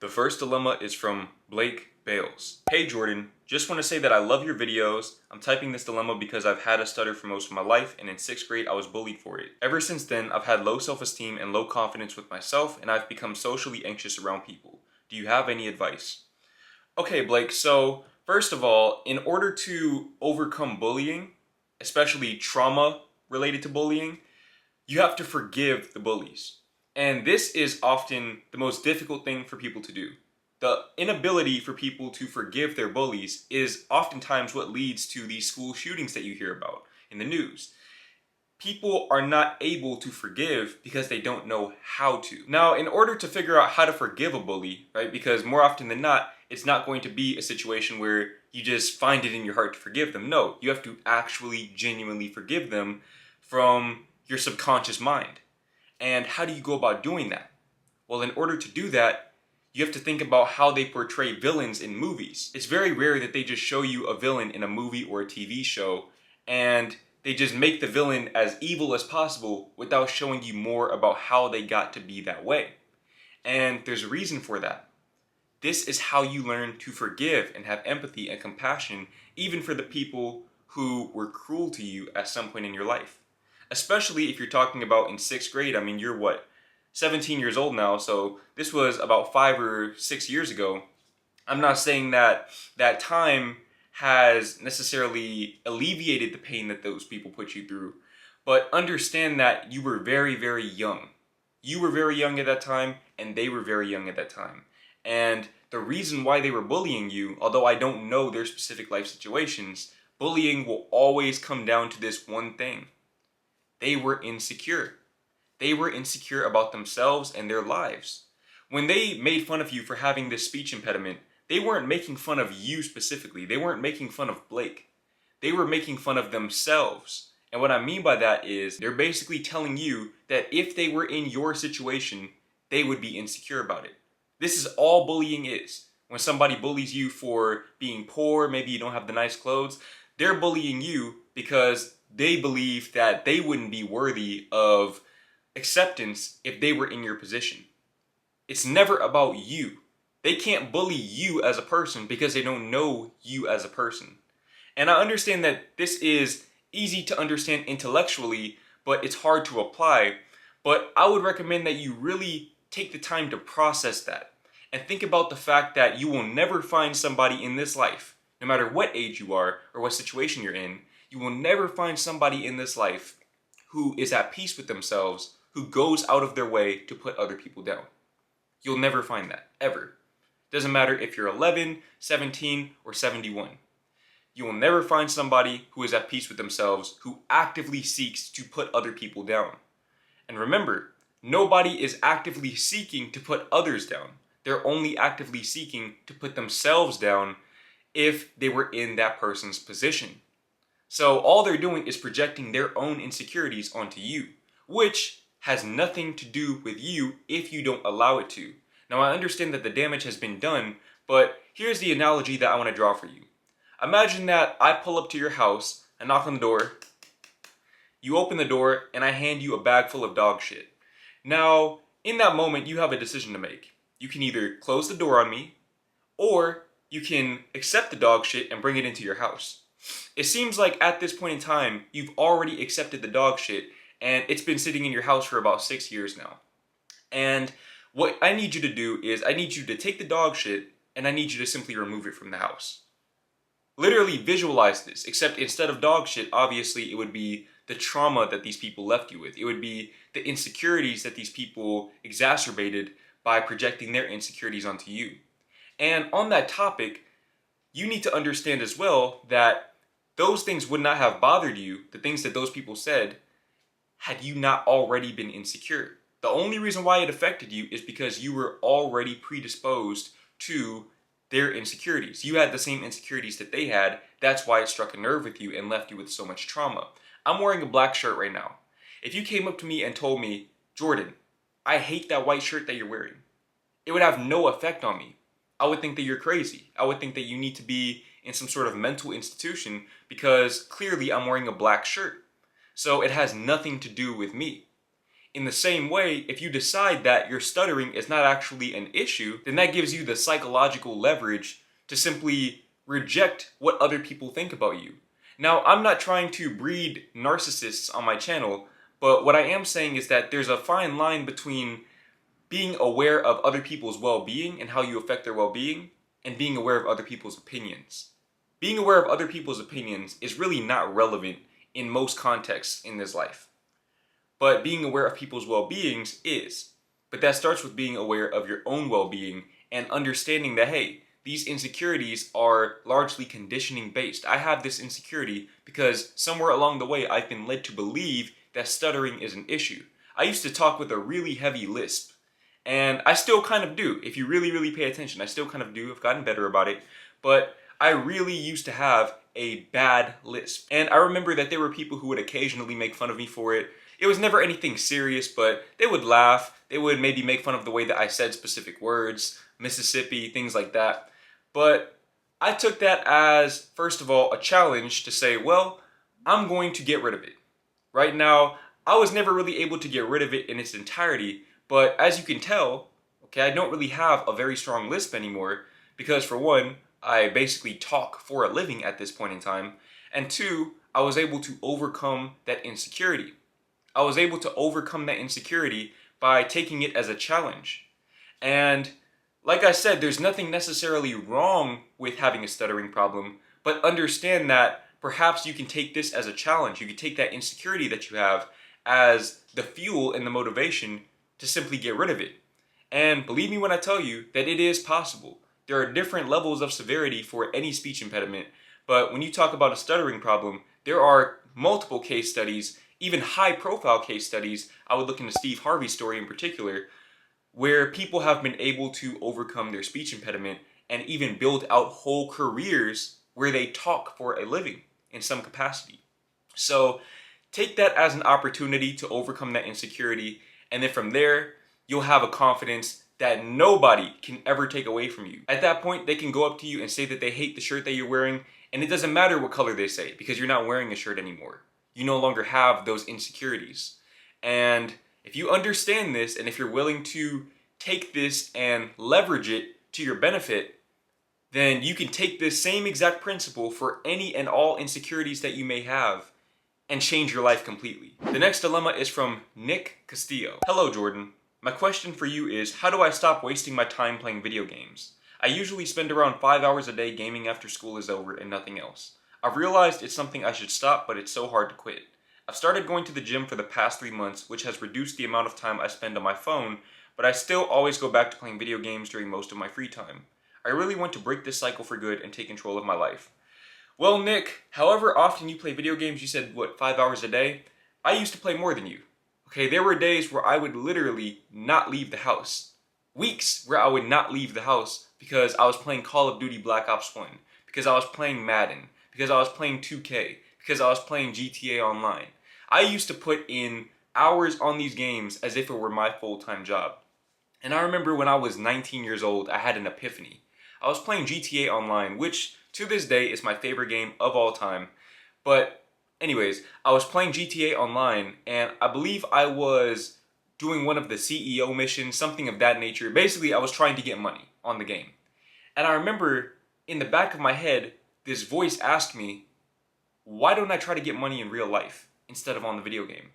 The first dilemma is from Blake Bales. Hey Jordan, just want to say that I love your videos. I'm typing this dilemma because I've had a stutter for most of my life, and in 6th grade I was bullied for it. Ever since then, I've had low self-esteem and low confidence with myself, and I've become socially anxious around people. Do you have any advice? Okay, Blake, so first of all, in order to overcome bullying, especially trauma related to bullying, you have to forgive the bullies. And this is often the most difficult thing for people to do. The inability for people to forgive their bullies is oftentimes what leads to these school shootings that you hear about in the news. People are not able to forgive because they don't know how to. Now, in order to figure out how to forgive a bully, right, because more often than not, it's not going to be a situation where you just find it in your heart to forgive them. No, you have to actually genuinely forgive them from your subconscious mind. And how do you go about doing that? Well, in order to do that, you have to think about how they portray villains in movies. It's very rare that they just show you a villain in a movie or a TV show and they just make the villain as evil as possible without showing you more about how they got to be that way. And there's a reason for that. This is how you learn to forgive and have empathy and compassion even for the people who were cruel to you at some point in your life. Especially if you're talking about in 6th grade. I mean, you're what, 17 years old now, so this was about 5 or 6 years ago. I'm not saying that that time has necessarily alleviated the pain that those people put you through, but understand that you were very, very young. You were very young at that time, and they were very young at that time. And the reason why they were bullying you, although I don't know their specific life situations, bullying will always come down to this one thing. They were insecure. They were insecure about themselves and their lives. When they made fun of you for having this speech impediment, they weren't making fun of you specifically. They weren't making fun of Blake. They were making fun of themselves. And what I mean by that is they're basically telling you that if they were in your situation, they would be insecure about it. This is all bullying is. When somebody bullies you for being poor, maybe you don't have the nice clothes, they're bullying you because they believe that they wouldn't be worthy of acceptance if they were in your position. It's never about you. They can't bully you as a person because they don't know you as a person. And I understand that this is easy to understand intellectually, but it's hard to apply. But I would recommend that you really take the time to process that and think about the fact that you will never find somebody in this life, no matter what age you are or what situation you're in, you will never find somebody in this life who is at peace with themselves, who goes out of their way to put other people down. You'll never find that, ever. Doesn't matter if you're 11, 17, or 71. You will never find somebody who is at peace with themselves, who actively seeks to put other people down. And remember, nobody is actively seeking to put others down. They're only actively seeking to put themselves down if they were in that person's position. So all they're doing is projecting their own insecurities onto you, which has nothing to do with you if you don't allow it to. Now I understand that the damage has been done, but here's the analogy that I want to draw for you. Imagine that I pull up to your house, I knock on the door, you open the door, and I hand you a bag full of dog shit. Now, in that moment, you have a decision to make. You can either close the door on me, or you can accept the dog shit and bring it into your house. It seems like at this point in time, you've already accepted the dog shit and it's been sitting in your house for about 6 years now. And what I need you to do is I need you to take the dog shit and I need you to simply remove it from the house. Literally visualize this, except instead of dog shit, obviously it would be the trauma that these people left you with. It would be the insecurities that these people exacerbated by projecting their insecurities onto you. And on that topic, you need to understand as well that those things would not have bothered you, the things that those people said, had you not already been insecure. The only reason why it affected you is because you were already predisposed to their insecurities. You had the same insecurities that they had. That's why it struck a nerve with you and left you with so much trauma. I'm wearing a black shirt right now. If you came up to me and told me, Jordan, I hate that white shirt that you're wearing, it would have no effect on me. I would think that you're crazy. I would think that you need to be in some sort of mental institution because clearly I'm wearing a black shirt. So it has nothing to do with me. In the same way, if you decide that your stuttering is not actually an issue, then that gives you the psychological leverage to simply reject what other people think about you. Now, I'm not trying to breed narcissists on my channel, but what I am saying is that there's a fine line between being aware of other people's well-being and how you affect their well-being, and being aware of other people's opinions. Being aware of other people's opinions is really not relevant in most contexts in this life. But being aware of people's well-beings is. But that starts with being aware of your own well-being and understanding that, hey, these insecurities are largely conditioning based. I have this insecurity because somewhere along the way I've been led to believe that stuttering is an issue. I used to talk with a really heavy lisp, and I still kind of do. If you really pay attention, I still kind of do. I've gotten better about it, but I really used to have a bad lisp. And I remember that there were people who would occasionally make fun of me for it. It was never anything serious, but they would laugh. They would maybe make fun of the way that I said specific words, Mississippi, things like that. But I took that as, first of all, a challenge to say, well, I'm going to get rid of it. Right now, I was never really able to get rid of it in its entirety, but as you can tell, okay, I don't really have a very strong lisp anymore because, for one, I basically talk for a living at this point in time, and two, I was able to overcome that insecurity. I was able to overcome that insecurity by taking it as a challenge. And like I said, there's nothing necessarily wrong with having a stuttering problem, but understand that perhaps you can take this as a challenge. You can take that insecurity that you have as the fuel and the motivation to simply get rid of it. And believe me when I tell you that it is possible. There are different levels of severity for any speech impediment, but when you talk about a stuttering problem, there are multiple case studies, even high-profile case studies. I would look into Steve Harvey's story in particular, where people have been able to overcome their speech impediment and even build out whole careers where they talk for a living in some capacity. So take that as an opportunity to overcome that insecurity, and then from there, you'll have a confidence that nobody can ever take away from you. At that point, they can go up to you and say that they hate the shirt that you're wearing, and it doesn't matter what color they say because you're not wearing a shirt anymore. You no longer have those insecurities. And if you understand this, and if you're willing to take this and leverage it to your benefit, then you can take this same exact principle for any and all insecurities that you may have and change your life completely. The next dilemma is from Nick Castillo. Hello, Jordan. My question for you is, how do I stop wasting my time playing video games? I usually spend around 5 hours a day gaming after school is over and nothing else. I've realized it's something I should stop, but it's so hard to quit. I've started going to the gym for the past 3 months, which has reduced the amount of time I spend on my phone, but I still always go back to playing video games during most of my free time. I really want to break this cycle for good and take control of my life. Well, Nick, however often you play video games, you said, what, 5 hours a day? I used to play more than you. Okay, there were days where I would literally not leave the house. Weeks where I would not leave the house because I was playing Call of Duty Black Ops 1, because I was playing Madden, because I was playing 2K, because I was playing GTA Online. I used to put in hours on these games as if it were my full-time job. And I remember when I was 19 years old, I had an epiphany. I was playing GTA Online, which to this day is my favorite game of all time. But anyways, I was playing GTA Online, and I believe I was doing one of the CEO missions, something of that nature. Basically, I was trying to get money on the game. And I remember in the back of my head, this voice asked me, why don't I try to get money in real life instead of on the video game?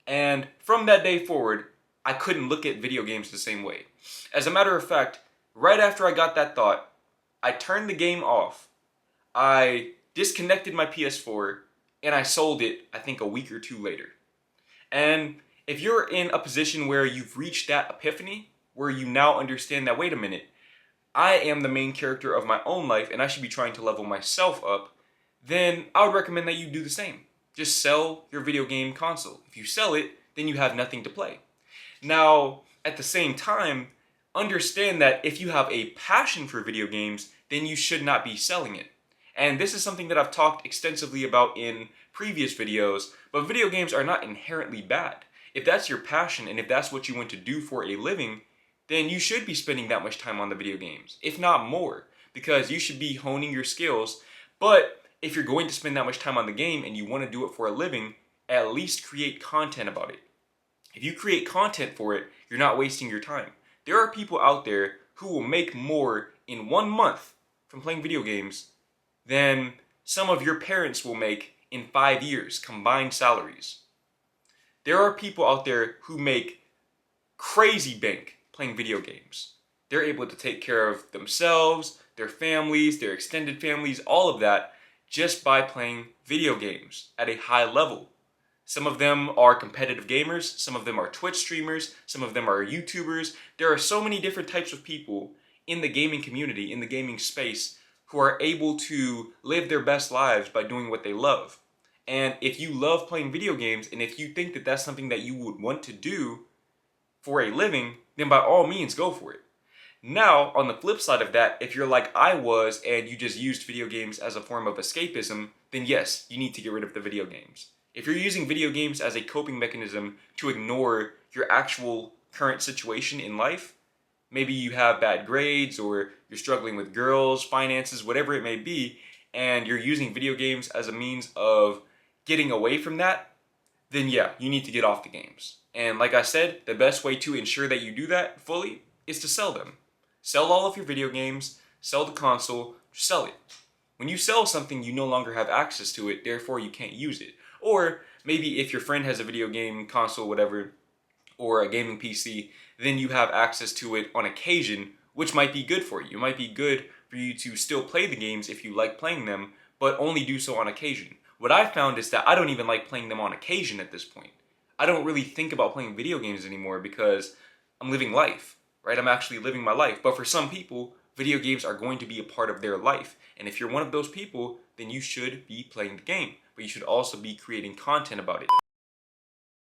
And from that day forward, I couldn't look at video games the same way. As a matter of fact, right after I got that thought, I turned the game off, I disconnected my PS4, and I sold it, I think, a week or two later. And if you're in a position where you've reached that epiphany, where you now understand that, wait a minute, I am the main character of my own life and I should be trying to level myself up, then I would recommend that you do the same. Just sell your video game console. If you sell it, then you have nothing to play. Now, at the same time, understand that if you have a passion for video games, then you should not be selling it. And this is something that I've talked extensively about in previous videos, but video games are not inherently bad. If that's your passion and if that's what you want to do for a living, then you should be spending that much time on the video games, if not more, because you should be honing your skills. But if you're going to spend that much time on the game and you want to do it for a living, at least create content about it. If you create content for it, you're not wasting your time. There are people out there who will make more in 1 month from playing video games than some of your parents will make in 5 years, combined salaries. There are people out there who make crazy bank playing video games. They're able to take care of themselves, their families, their extended families, all of that, just by playing video games at a high level. Some of them are competitive gamers, some of them are Twitch streamers, some of them are YouTubers. There are so many different types of people in the gaming community, in the gaming space, who are able to live their best lives by doing what they love. And if you love playing video games, and if you think that that's something that you would want to do for a living, then by all means go for it. Now, on the flip side of that, if you're like I was and you just used video games as a form of escapism, then yes, you need to get rid of the video games. If you're using video games as a coping mechanism to ignore your actual current situation in life, maybe you have bad grades or you're struggling with girls, finances, whatever it may be, and you're using video games as a means of getting away from that, then yeah, you need to get off the games. And like I said, the best way to ensure that you do that fully is to sell them. Sell all of your video games, sell the console, sell it. When you sell something, you no longer have access to it, therefore you can't use it. Or maybe if your friend has a video game console, whatever, or a gaming PC, then you have access to it on occasion, which might be good for you. It might be good for you to still play the games if you like playing them, but only do so on occasion. What I found is that I don't even like playing them on occasion at this point. I don't really think about playing video games anymore because I'm living life, right? I'm actually living my life. But for some people, video games are going to be a part of their life. And if you're one of those people, then you should be playing the game. But you should also be creating content about it.